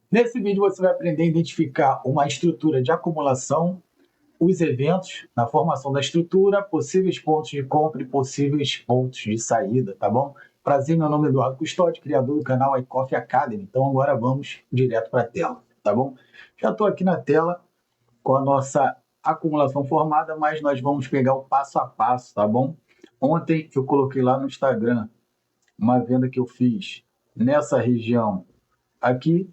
Nesse vídeo você vai aprender a identificar uma estrutura de acumulação, os eventos na formação da estrutura, possíveis pontos de compra e possíveis pontos de saída, tá bom? Prazer, meu nome é Eduardo Custódio, criador do canal iCoffee Academy. Então agora vamos direto para a tela, tá bom? Já estou aqui na tela com a nossa acumulação formada, mas nós vamos pegar o passo a passo, tá bom? Ontem eu coloquei lá no Instagram uma venda que eu fiz nessa região aqui.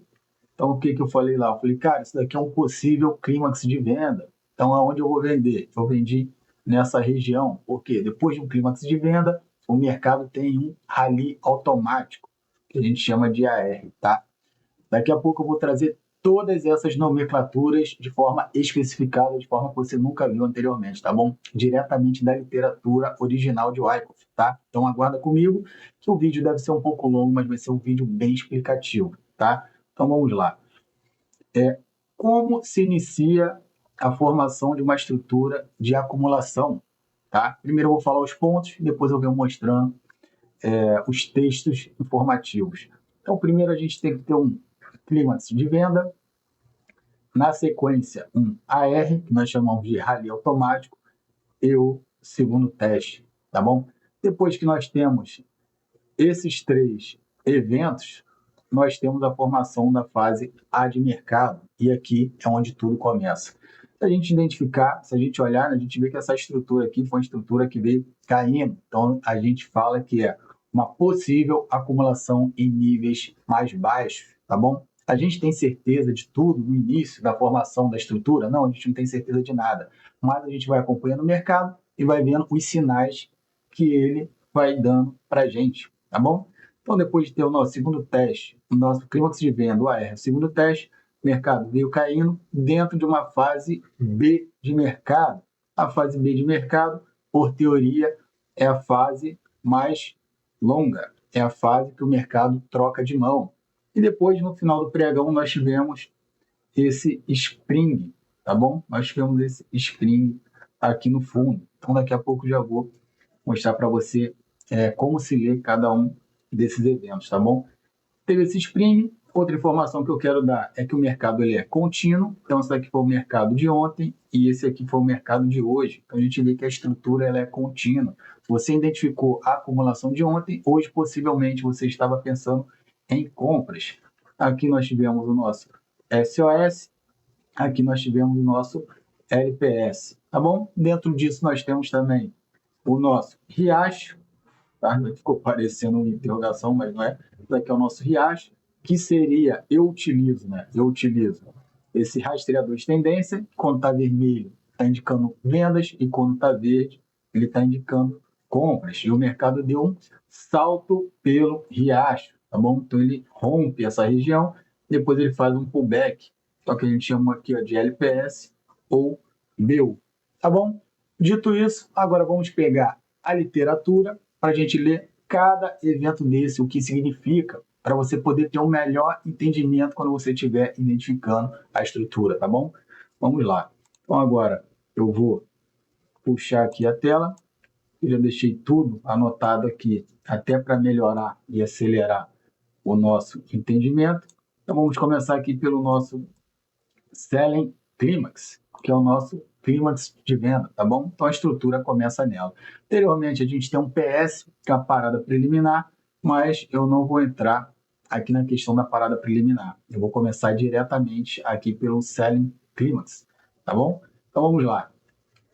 Então, o que eu falei lá? Eu falei, cara, isso daqui é um possível clímax de venda. Então, aonde eu vou vender? Eu vendi nessa região, porque depois de um clímax de venda, o mercado tem um rally automático, que a gente chama de AR, tá? Daqui a pouco eu vou trazer todas essas nomenclaturas de forma especificada, de forma que você nunca viu anteriormente, tá bom? Diretamente da literatura original de Wyckoff, tá? Então aguarda comigo, que o vídeo deve ser um pouco longo, mas vai ser um vídeo bem explicativo, tá? Então vamos lá. Como se inicia a formação de uma estrutura de acumulação, tá? Primeiro eu vou falar os pontos, depois eu venho mostrando os textos informativos. Então primeiro a gente tem que ter um clímax de venda, na sequência um AR, que nós chamamos de rally automático, e o segundo teste, tá bom? Depois que nós temos esses três eventos, nós temos a formação da fase A de mercado, e aqui é onde tudo começa. Se a gente identificar, se a gente olhar, a gente vê que essa estrutura aqui foi uma estrutura que veio caindo, então a gente fala que é uma possível acumulação em níveis mais baixos, tá bom? A gente tem certeza de tudo no início da formação da estrutura? Não, a gente não tem certeza de nada, mas a gente vai acompanhando o mercado e vai vendo os sinais que ele vai dando para a gente, tá bom? Então, depois de ter o nosso segundo teste, o nosso clímax de venda, o AR, o segundo teste, o mercado veio caindo dentro de uma fase B de mercado. A fase B de mercado, por teoria, é a fase mais longa, é a fase que o mercado troca de mão. E depois, no final do pregão, nós tivemos esse spring, tá bom? Nós tivemos esse spring aqui no fundo. Então, daqui a pouco já vou mostrar para você como se lê cada um desses eventos, tá bom? Teve esse spring. Outra informação que eu quero dar é que o mercado ele é contínuo. Então, esse daqui foi o mercado de ontem e esse aqui foi o mercado de hoje. Então, a gente vê que a estrutura ela é contínua. Você identificou a acumulação de ontem, hoje possivelmente você estava pensando em compras. Aqui nós tivemos o nosso SOS, aqui nós tivemos o nosso LPS, tá bom? Dentro disso nós temos também o nosso riacho, tá? Ficou parecendo uma interrogação, mas não é. Isso aqui é o nosso riacho, que seria, eu utilizo esse rastreador de tendência. Quando está vermelho, está indicando vendas, e quando está verde, ele está indicando compras. E o mercado deu um salto pelo riacho, tá bom? Então ele rompe essa região, depois ele faz um pullback, só que a gente chama aqui ó, de LPS ou BU, tá bom? Dito isso, agora vamos pegar a literatura para a gente ler cada evento desse, o que significa, para você poder ter um melhor entendimento quando você estiver identificando a estrutura, tá bom? Vamos lá. Então agora eu vou puxar aqui a tela, eu já deixei tudo anotado aqui, até para melhorar e acelerar o nosso entendimento. Então vamos começar aqui pelo nosso Selling Climax, que é o nosso clímax de venda, tá bom? Então a estrutura começa nela. Anteriormente a gente tem um PS, que é a parada preliminar, mas eu não vou entrar aqui na questão da parada preliminar. Eu vou começar diretamente aqui pelo Selling Climax, tá bom? Então vamos lá.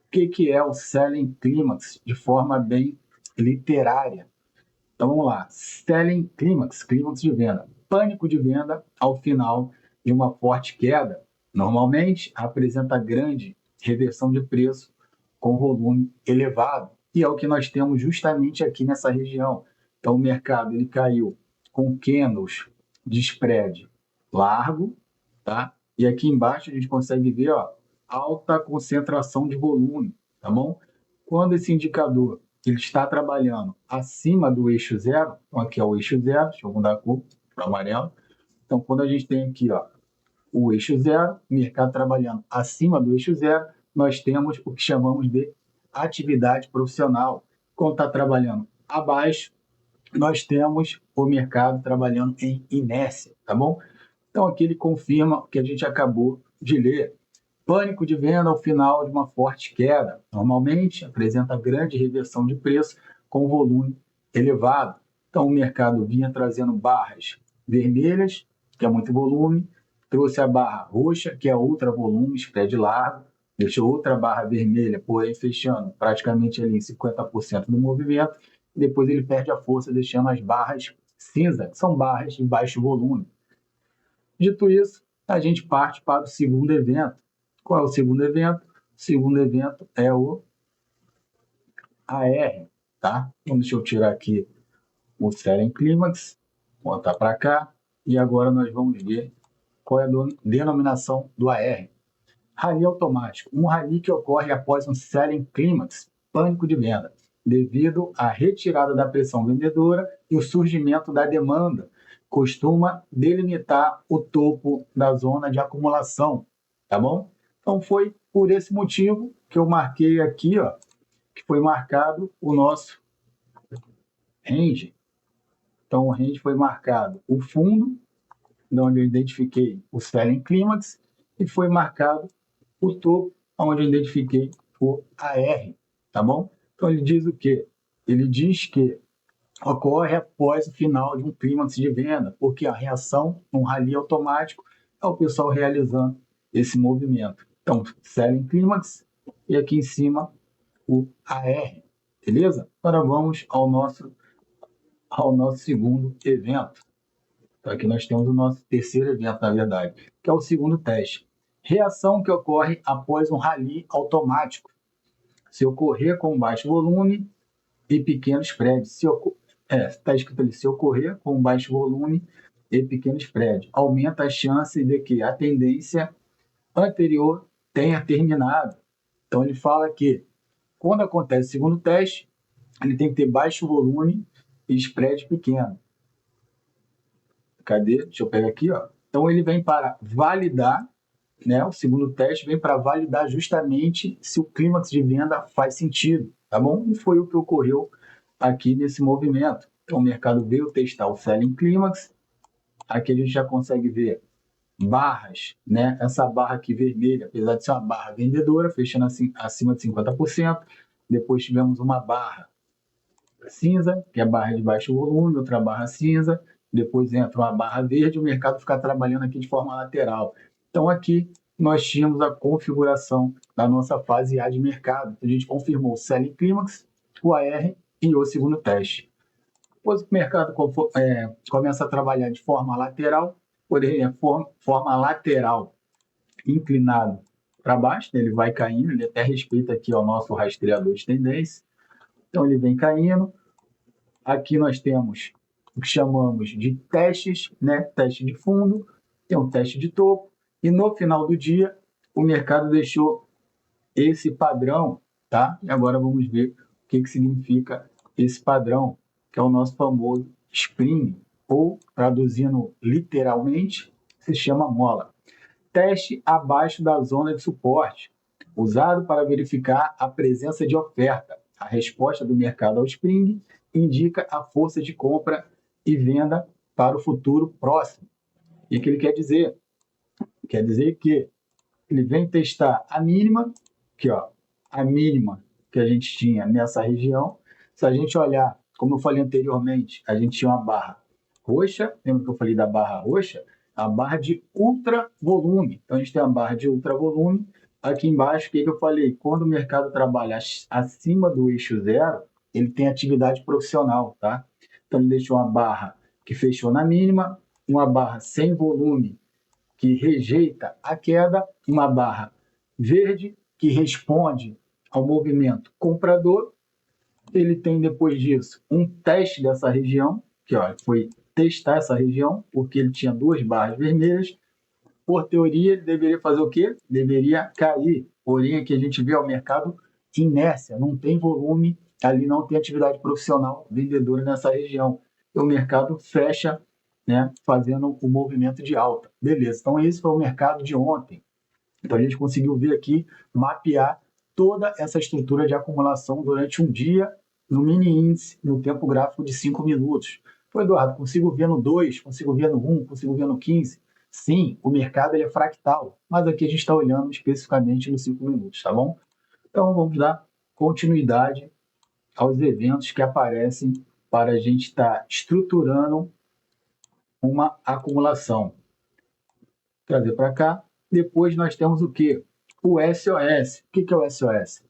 O que é o Selling Climax de forma bem literária? Então vamos lá. Selling Climax, clímax de venda. Pânico de venda ao final de uma forte queda. Normalmente apresenta grande reversão de preço com volume elevado. E é o que nós temos justamente aqui nessa região. Então o mercado ele caiu com candles de spread largo, tá? E aqui embaixo a gente consegue ver, ó, alta concentração de volume, tá bom? Quando esse indicador ele está trabalhando acima do eixo zero, então aqui é o eixo zero, deixa eu mudar a cor para amarelo. Então, quando a gente tem aqui ó, o eixo zero, o mercado trabalhando acima do eixo zero, nós temos o que chamamos de atividade profissional. Quando está trabalhando abaixo, nós temos o mercado trabalhando em inércia, tá bom? Então, aqui ele confirma o que a gente acabou de ler. Pânico de venda ao final de uma forte queda. Normalmente, apresenta grande reversão de preço com volume elevado. Então, o mercado vinha trazendo barras vermelhas, que é muito volume, trouxe a barra roxa, que é ultra volume, spread largo, deixou outra barra vermelha, porém fechando praticamente ali em 50% do movimento, e depois ele perde a força, deixando as barras cinza, que são barras de baixo volume. Dito isso, a gente parte para o segundo evento. Qual é o segundo evento? O segundo evento é o AR, tá? Então, deixa eu tirar aqui o Selling Climax, botar para cá, e agora nós vamos ver qual é a denominação do AR. Rally automático, um rally que ocorre após um Selling Climax, pânico de venda, devido à retirada da pressão vendedora e o surgimento da demanda, costuma delimitar o topo da zona de acumulação, tá bom? Então foi por esse motivo que eu marquei aqui, ó, que foi marcado o nosso range. Então o range foi marcado o fundo, onde eu identifiquei o Selling Climax, e foi marcado o topo, onde eu identifiquei o AR, tá bom? Então ele diz o quê? Ele diz que ocorre após o final de um clímax de venda, porque a reação num rally automático é o pessoal realizando esse movimento. Então, Selling Climax e aqui em cima o AR, beleza? Agora vamos ao nosso segundo evento. Então, aqui nós temos o nosso terceiro evento, na verdade, que é o segundo teste. Reação que ocorre após um rally automático. Se ocorrer com baixo volume e pequeno spread. Está escrito ali, se ocorrer com baixo volume e pequeno spread. Aumenta a chance de que a tendência anterior tenha terminado. Então, ele fala que quando acontece o segundo teste, ele tem que ter baixo volume e spread pequeno. Cadê? Deixa eu pegar aqui, ó. Então ele vem para validar, né? O segundo teste vem para validar justamente se o clímax de venda faz sentido, tá bom? E foi o que ocorreu aqui nesse movimento. Então o mercado veio testar o Selling Climax. Aqui a gente já consegue ver barras, né? Essa barra aqui vermelha, apesar de ser uma barra vendedora, fechando assim, acima de 50%. Depois tivemos uma barra cinza, que é a barra de baixo volume, outra barra cinza, depois entra uma barra verde, o mercado fica trabalhando aqui de forma lateral. Então aqui nós tínhamos a configuração da nossa fase A de mercado. A gente confirmou o Selling Climax, o AR e o segundo teste. Depois o mercado começa a trabalhar de forma lateral, forma lateral inclinado para baixo, né? Ele vai caindo, ele até respeita aqui o nosso rastreador de tendência. Então ele vem caindo. Aqui nós temos o que chamamos de testes, né? Teste de fundo, tem um teste de topo, e no final do dia o mercado deixou esse padrão, tá? E agora vamos ver o que significa esse padrão, que é o nosso famoso spring, ou traduzindo literalmente, se chama mola. Teste abaixo da zona de suporte, usado para verificar a presença de oferta. A resposta do mercado ao spring indica a força de compra e venda para o futuro próximo. E o que ele quer dizer? Quer dizer que ele vem testar a mínima, aqui ó, a mínima que a gente tinha nessa região. Se a gente olhar, como eu falei anteriormente, a gente tinha uma barra roxa, lembra que eu falei da barra roxa? A barra de ultra volume. Então a gente tem a barra de ultra volume. Aqui embaixo, o que eu falei? Quando o mercado trabalha acima do eixo zero, ele tem atividade profissional, tá? Então ele deixou uma barra que fechou na mínima, uma barra sem volume que rejeita a queda, uma barra verde que responde ao movimento comprador. Ele tem depois disso um teste dessa região, que ó, foi testar essa região, porque ele tinha duas barras vermelhas. Por teoria, ele deveria fazer o quê? Deveria cair. Porém, aqui a gente vê o mercado inércia, não tem volume, ali não tem atividade profissional vendedora nessa região. E o mercado fecha, né, fazendo o movimento de alta. Beleza, então esse foi o mercado de ontem. Então a gente conseguiu ver aqui, mapear toda essa estrutura de acumulação durante um dia no mini índice, no tempo gráfico de 5 minutos. Pô, Eduardo, consigo ver no 2, consigo ver no 1, consigo ver no 15. Sim, o mercado ele é fractal, mas aqui a gente está olhando especificamente nos 5 minutos, tá bom? Então vamos dar continuidade aos eventos que aparecem para a gente estar estruturando uma acumulação. Trazer para cá. Depois nós temos o quê? O SOS. O que é o SOS?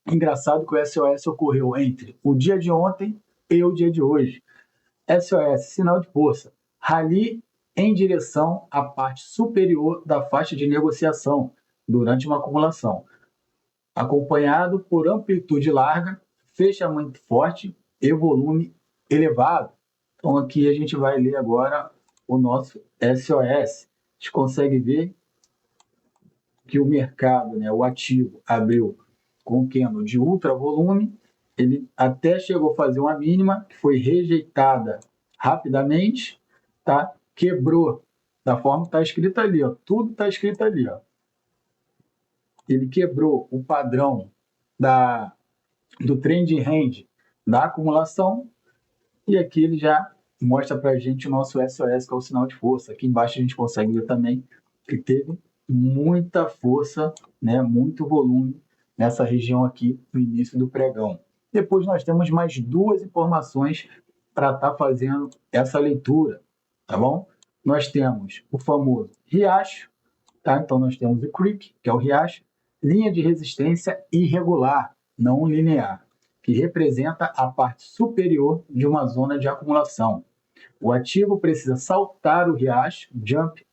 Engraçado que o SOS ocorreu entre o dia de ontem e o dia de hoje. SOS, sinal de força. Rally em direção à parte superior da faixa de negociação durante uma acumulação, acompanhado por amplitude larga, fechamento forte e volume elevado. Então aqui a gente vai ler agora o nosso SOS. A gente consegue ver que o mercado, né, o ativo, abriu com candle de ultra volume, ele até chegou a fazer uma mínima, que foi rejeitada rapidamente, tá? Quebrou da forma que está escrito ali, ó, tudo está escrito ali. Ó. Ele quebrou o padrão do trend range da acumulação e aqui ele já mostra para a gente o nosso SOS, que é o sinal de força. Aqui embaixo a gente consegue ver também que teve muita força, né, muito volume nessa região aqui no início do pregão. Depois nós temos mais duas informações para estar fazendo essa leitura, tá bom? Nós temos o famoso riacho, tá? Então nós temos o creek, que é o riacho, linha de resistência irregular, não linear, que representa a parte superior de uma zona de acumulação. O ativo precisa saltar o riacho, jump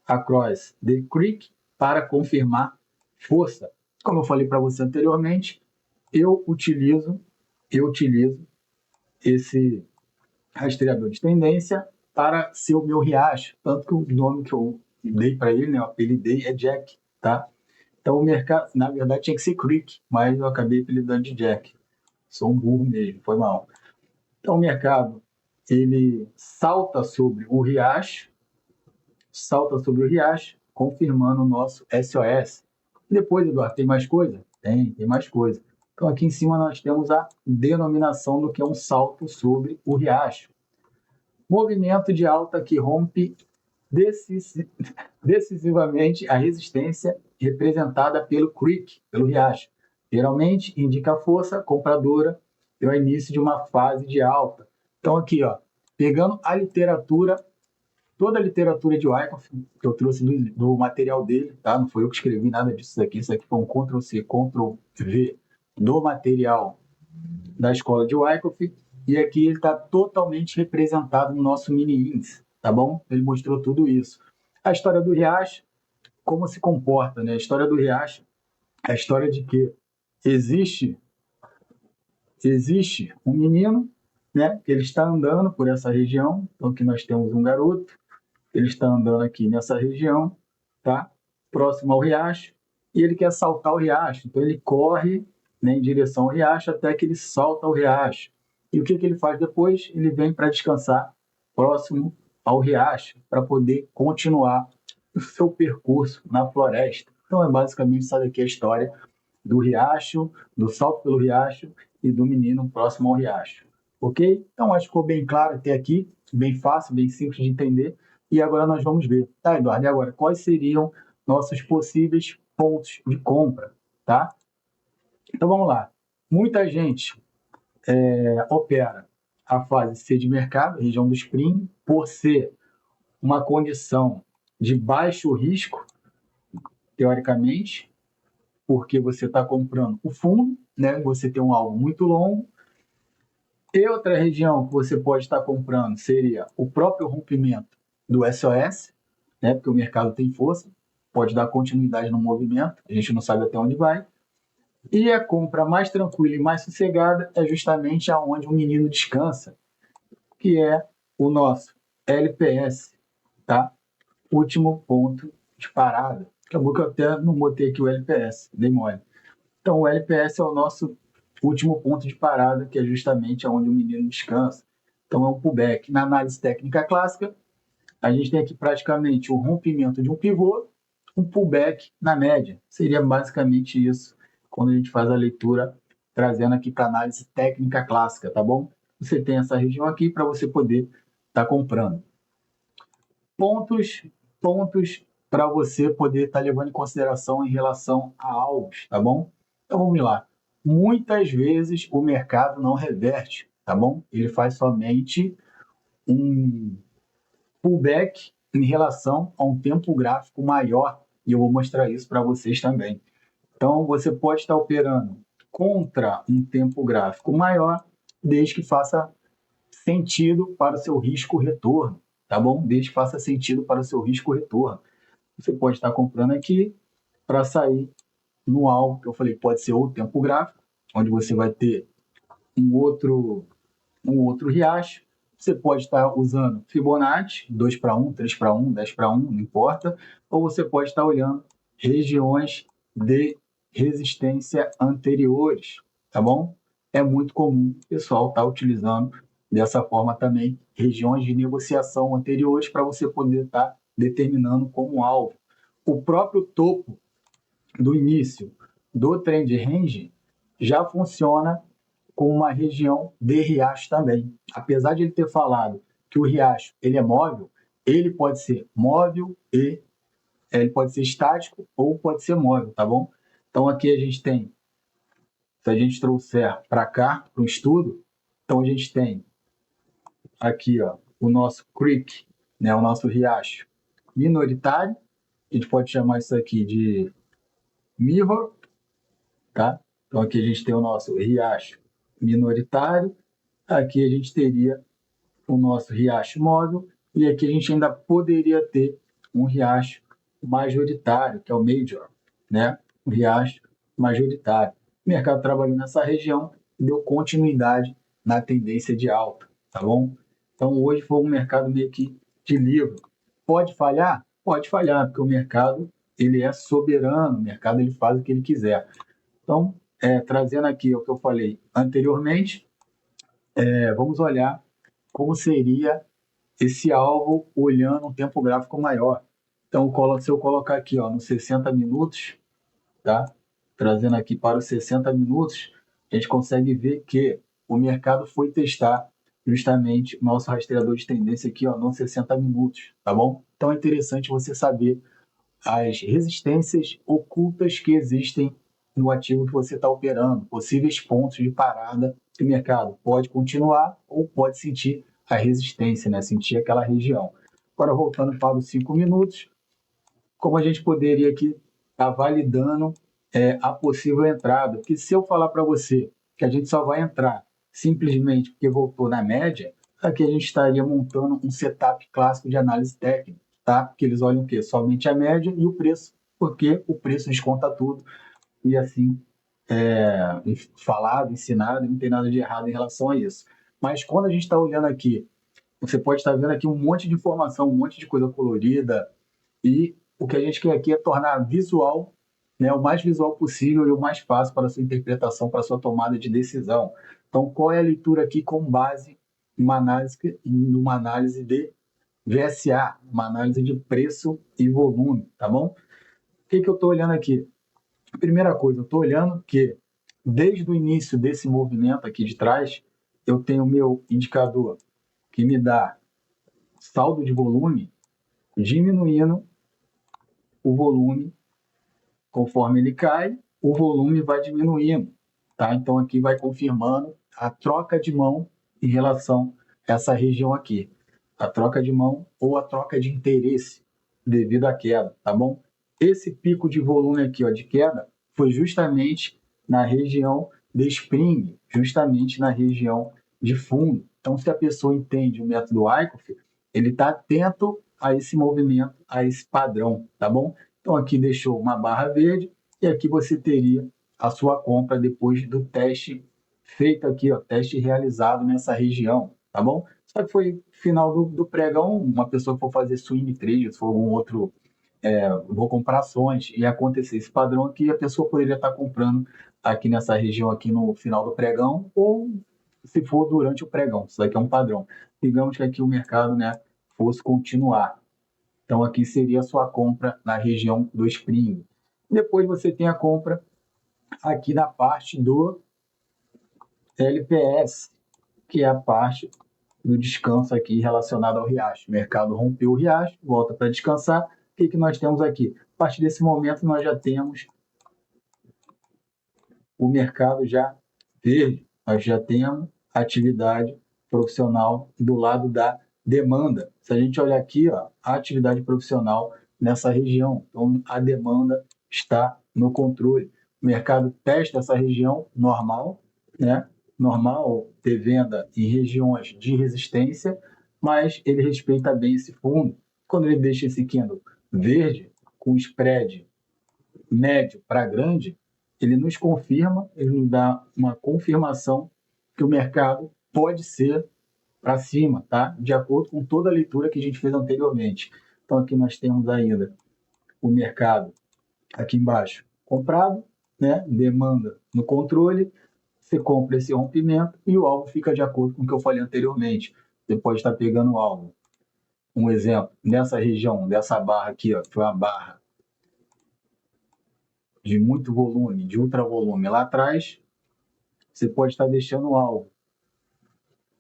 across the creek, para confirmar força. Como eu falei para você anteriormente, eu utilizo esse rastreador de tendência para ser o meu riacho, tanto que o nome que eu dei para ele, né, eu apelidei, é Jack, tá? Então o mercado, na verdade, tinha que ser Creek, mas eu acabei apelidando de Jack. Sou um burro mesmo, foi mal. Então o mercado, ele salta sobre o riacho, confirmando o nosso SOS. Depois, Eduardo, tem mais coisa? Tem mais coisa. Então aqui em cima nós temos a denominação do que é um salto sobre o riacho. Movimento de alta que rompe decisivamente a resistência representada pelo creek, pelo riacho. Geralmente indica a força compradora e o início de uma fase de alta. Então aqui, ó, pegando a literatura, toda a literatura de Wyckoff, que eu trouxe do material dele, tá? Não foi eu que escrevi nada disso aqui, isso aqui foi um Ctrl+C, Ctrl+V do material da escola de Wyckoff, e aqui ele está totalmente representado no nosso mini índice, tá bom? Ele mostrou tudo isso. A história do riacho, como se comporta, né? A história do riacho é a história de que existe um menino, né? Que ele está andando por essa região, então aqui nós temos um garoto, ele está andando aqui nessa região, tá? Próximo ao riacho, e ele quer saltar o riacho, então ele corre, né, em direção ao riacho até que ele salta o riacho. E o que ele faz depois? Ele vem para descansar próximo ao riacho, para poder continuar o seu percurso na floresta. Então é basicamente essa daqui a história do riacho, do salto pelo riacho e do menino próximo ao riacho. Ok? Então acho que ficou bem claro até aqui, bem fácil, bem simples de entender. E agora nós vamos ver, tá, Eduardo? E agora, quais seriam nossos possíveis pontos de compra, tá? Então vamos lá. Muita gente opera a fase C de mercado, região do spring, por ser uma condição de baixo risco, teoricamente, porque você está comprando o fundo, né? Você tem um alvo muito longo. E outra região que você pode estar comprando seria o próprio rompimento do SOS, né? Porque o mercado tem força, pode dar continuidade no movimento, a gente não sabe até onde vai. E a compra mais tranquila e mais sossegada é justamente aonde o menino descansa, que é o nosso LPS, tá? Último ponto de parada. Acabou que eu até não botei aqui o LPS, dei mole. Então, o LPS é o nosso último ponto de parada, que é justamente onde o menino descansa. Então, é um pullback. Na análise técnica clássica, a gente tem aqui praticamente o rompimento de um pivô, um pullback na média. Seria basicamente isso quando a gente faz a leitura, trazendo aqui para análise técnica clássica, tá bom? Você tem essa região aqui para você poder estar comprando. Pontos pontos para você poder estar levando em consideração em relação a alvos, tá bom? Então vamos lá. Muitas vezes o mercado não reverte, tá bom? Ele faz somente um pullback em relação a um tempo gráfico maior, e eu vou mostrar isso para vocês também. Então, você pode estar operando contra um tempo gráfico maior, desde que faça sentido para o seu risco-retorno, tá bom? Desde que faça sentido para o seu risco-retorno. Você pode estar comprando aqui para sair no alvo, que eu falei, pode ser o tempo gráfico, onde você vai ter um outro riacho. Você pode estar usando Fibonacci, 2 para 1, 3 para 1, 10 para 1, não importa. Ou você pode estar olhando regiões de resistência anteriores, tá bom? É muito comum o pessoal estar utilizando dessa forma também regiões de negociação anteriores para você poder estar determinando como alvo. O próprio topo do início do trend range já funciona com uma região de riacho também. Apesar de ele ter falado que o riacho ele é móvel, ele pode ser móvel e ele pode ser estático ou pode ser móvel, tá bom? Então aqui a gente tem, se a gente trouxer para cá, para o estudo, então a gente tem aqui ó, o nosso creek, né, o nosso riacho minoritário, a gente pode chamar isso aqui de mirror, tá? Então aqui a gente tem o nosso riacho minoritário, aqui a gente teria o nosso riacho móvel e aqui a gente ainda poderia ter um riacho majoritário, que é o major, né? O riacho majoritário. O mercado trabalhou nessa região e deu continuidade na tendência de alta, tá bom? Então hoje foi um mercado meio que de livro. Pode falhar? Pode falhar, porque o mercado ele é soberano, o mercado ele faz o que ele quiser. Então, trazendo aqui o que eu falei anteriormente, vamos olhar como seria esse alvo olhando um tempo gráfico maior. Então, se eu colocar aqui ó, nos 60 minutos, tá? Trazendo aqui para os 60 minutos, a gente consegue ver que o mercado foi testar justamente o nosso rastreador de tendência aqui ó, nos 60 minutos, tá bom? Então é interessante você saber as resistências ocultas que existem no ativo que você está operando, possíveis pontos de parada que o mercado pode continuar ou pode sentir a resistência, né? Sentir aquela região. Agora, voltando para os 5 minutos, como a gente poderia aqui estar validando a possível entrada? Porque se eu falar para você que a gente só vai entrar simplesmente porque voltou na média, aqui a gente estaria montando um setup clássico de análise técnica, tá? Porque eles olham o quê? Somente a média e o preço, porque o preço desconta tudo e assim falado, ensinado, não tem nada de errado em relação a isso. Mas quando a gente está olhando aqui, você pode estar vendo aqui um monte de informação, um monte de coisa colorida, e o que a gente quer aqui é tornar visual, né, o mais visual possível e o mais fácil para a sua interpretação, para a sua tomada de decisão. Então, qual é a leitura aqui com base numa análise de VSA, uma análise de preço e volume, tá bom? O que eu estou olhando aqui? Primeira coisa, eu estou olhando que desde o início desse movimento aqui de trás, eu tenho o meu indicador que me dá saldo de volume diminuindo o volume conforme ele cai, o volume vai diminuindo, tá? Então aqui vai confirmando a troca de mão em relação a essa região aqui, a troca de mão ou a troca de interesse devido à queda, tá bom? Esse pico de volume aqui, ó, de queda, foi justamente na região de spring, justamente na região de fundo. Então, se a pessoa entende o método Wyckoff, ele está atento a esse movimento, a esse padrão, tá bom? Então, aqui deixou uma barra verde e aqui você teria a sua compra depois do teste feito aqui, ó, teste realizado nessa região, tá bom? Só que foi final do pregão, uma pessoa que for fazer swing trade, se for algum outro, vou comprar ações e acontecer esse padrão aqui, a pessoa poderia estar comprando aqui nessa região aqui no final do pregão ou se for durante o pregão, isso daqui é um padrão. Digamos que aqui o mercado, né, fosse continuar. Então, aqui seria a sua compra na região do Spring. Depois você tem a compra aqui na parte do LPS, que é a parte do descanso aqui relacionado ao riacho. O mercado rompeu o riacho, volta para descansar, O que nós temos aqui? A partir desse momento, nós já temos o mercado já verde, nós já temos atividade profissional do lado da demanda. Se a gente olhar aqui, ó, a atividade profissional nessa região, então a demanda está no controle. O mercado testa essa região normal, né? Normal ter venda em regiões de resistência, mas ele respeita bem esse fundo. Quando ele deixa esse candle verde, com spread médio para grande, ele nos confirma, ele nos dá uma confirmação que o mercado pode ser para cima, tá? De acordo com toda a leitura que a gente fez anteriormente. Então aqui nós temos ainda o mercado aqui embaixo comprado, né? Demanda no controle, você compra esse rompimento e o alvo fica de acordo com o que eu falei anteriormente. Você pode estar pegando o alvo. Um exemplo, nessa região, dessa barra aqui, ó, que foi uma barra de muito volume, de ultra volume lá atrás, você pode estar deixando o alvo.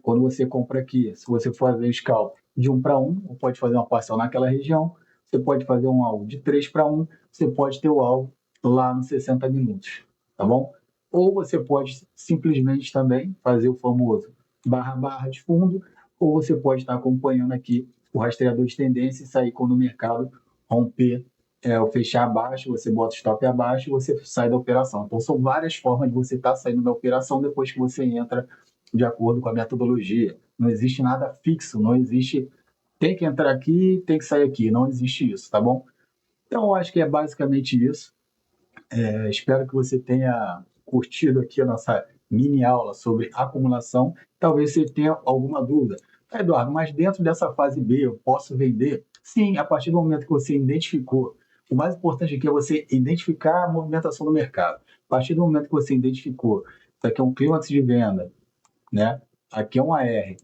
Quando você compra aqui, se você for fazer scalp de 1 para 1, ou pode fazer uma parcial naquela região, você pode fazer um alvo de 3 para 1, você pode ter o alvo lá nos 60 minutos, tá bom? Ou você pode simplesmente também fazer o famoso barra de fundo, ou você pode estar acompanhando aqui o rastreador de tendência e sair quando o mercado romper ou fechar abaixo, você bota o stop abaixo e você sai da operação. Então, são várias formas de você estar saindo da operação depois que você entra de acordo com a metodologia. Não existe nada fixo, não existe tem que entrar aqui, tem que sair aqui, não existe isso, tá bom? Então, eu acho que é basicamente isso. Espero que você tenha curtido aqui a nossa mini aula sobre acumulação. Talvez você tenha alguma dúvida. Eduardo, mas dentro dessa fase B eu posso vender? Sim, a partir do momento que você identificou. O mais importante aqui é você identificar a movimentação do mercado. A partir do momento que você identificou, isso aqui é um clímax de venda, né? Aqui é um AR,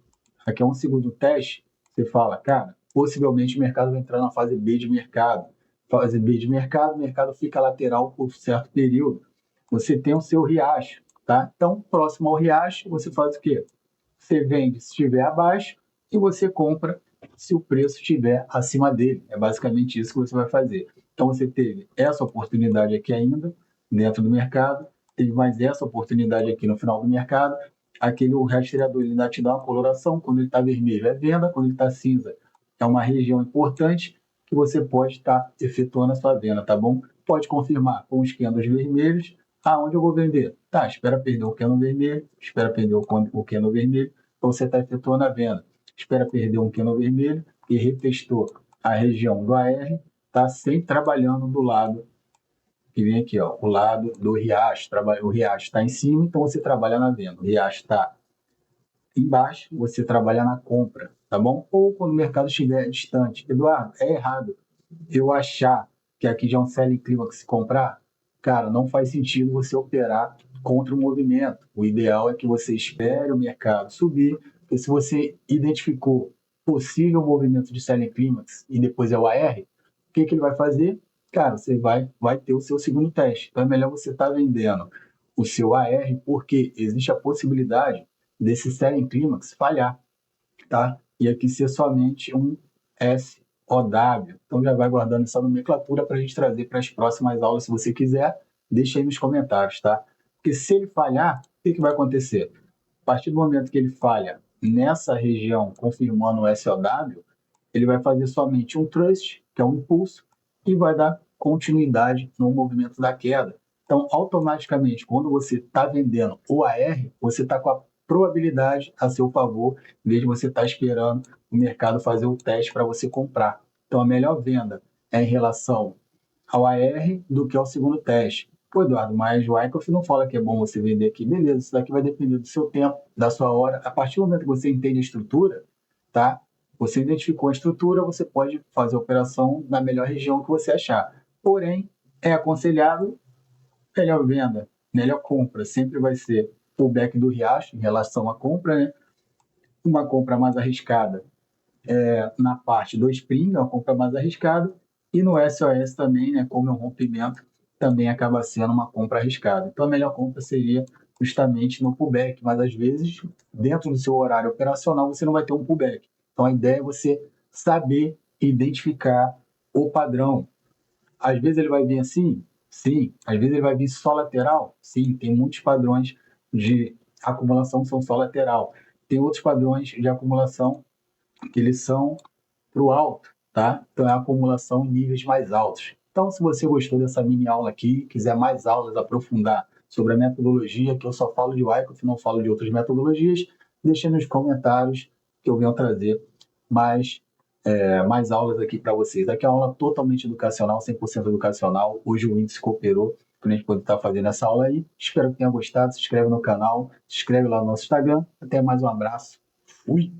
aqui é um segundo teste, você fala, cara, possivelmente o mercado vai entrar na fase B de mercado. Fase B de mercado, o mercado fica lateral por certo período. Você tem o seu riacho, tá? Então, próximo ao riacho, você faz o quê? Você vende se estiver abaixo e você compra se o preço estiver acima dele. É basicamente isso que você vai fazer. Então, você teve essa oportunidade aqui ainda, dentro do mercado, teve mais essa oportunidade aqui no final do mercado. Aquele o rastreador ele ainda te dá uma coloração, quando ele está vermelho é venda, quando ele está cinza é uma região importante que você pode estar efetuando a sua venda, tá bom? Pode confirmar com os candles vermelhos, aonde eu vou vender? Tá, espera perder o candle vermelho, espera perder o candle vermelho, para você estar efetuando a venda. Espera perder um candle vermelho e retestou a região do AR, tá sempre trabalhando do lado que vem aqui, ó, o lado do riacho. O riacho está em cima, então você trabalha na venda. O riacho está embaixo, você trabalha na compra, tá bom? Ou quando o mercado estiver distante. Eduardo, é errado eu achar que aqui já é um selling clímax comprar? Cara, não faz sentido você operar contra o movimento. O ideal é que você espere o mercado subir, porque se você identificou possível movimento de selling clímax e depois é o AR, o que ele vai fazer? Cara, você vai ter o seu segundo teste. Então é melhor você estar vendendo o seu AR, porque existe a possibilidade desse selling clímax falhar, tá? E aqui ser somente um SOW. Então já vai guardando essa nomenclatura para a gente trazer para as próximas aulas, se você quiser, deixa aí nos comentários, tá? Porque se ele falhar, o que vai acontecer? A partir do momento que ele falha nessa região, confirmando o SOW, ele vai fazer somente um thrust, que é um impulso, e vai dar continuidade no movimento da queda. Então, automaticamente, quando você está vendendo o AR, você está com a probabilidade a seu favor, em vez de você estar esperando o mercado fazer o teste para você comprar. Então, a melhor venda é em relação ao AR do que ao segundo teste. Pô, Eduardo, mas o Wyckoff não fala que é bom você vender aqui. Beleza, isso daqui vai depender do seu tempo, da sua hora. A partir do momento que você entende a estrutura, tá? Você identificou a estrutura, você pode fazer a operação na melhor região que você achar. Porém, é aconselhável melhor venda, melhor compra. Sempre vai ser pullback do riacho em relação à compra, né? Uma compra mais arriscada na parte do spring, é uma compra mais arriscada. E no SOS também, né, como é um rompimento, também acaba sendo uma compra arriscada. Então, a melhor compra seria justamente no pullback, mas às vezes, dentro do seu horário operacional, você não vai ter um pullback. Então, a ideia é você saber identificar o padrão. Às vezes ele vai vir assim? Sim. Às vezes ele vai vir só lateral? Sim. Tem muitos padrões de acumulação que são só lateral. Tem outros padrões de acumulação que eles são para o alto, tá? Então é a acumulação em níveis mais altos. Então, se você gostou dessa mini aula aqui, quiser mais aulas, aprofundar sobre a metodologia, que eu só falo de Wyckoff, não falo de outras metodologias, deixe nos comentários que eu venho trazer mais, mais aulas aqui para vocês. Aqui é uma aula totalmente educacional, 100% educacional. Hoje o índice cooperou para a gente poder estar fazendo essa aula aí. Espero que tenha gostado. Se inscreve no canal, se inscreve lá no nosso Instagram. Até mais, um abraço. Fui!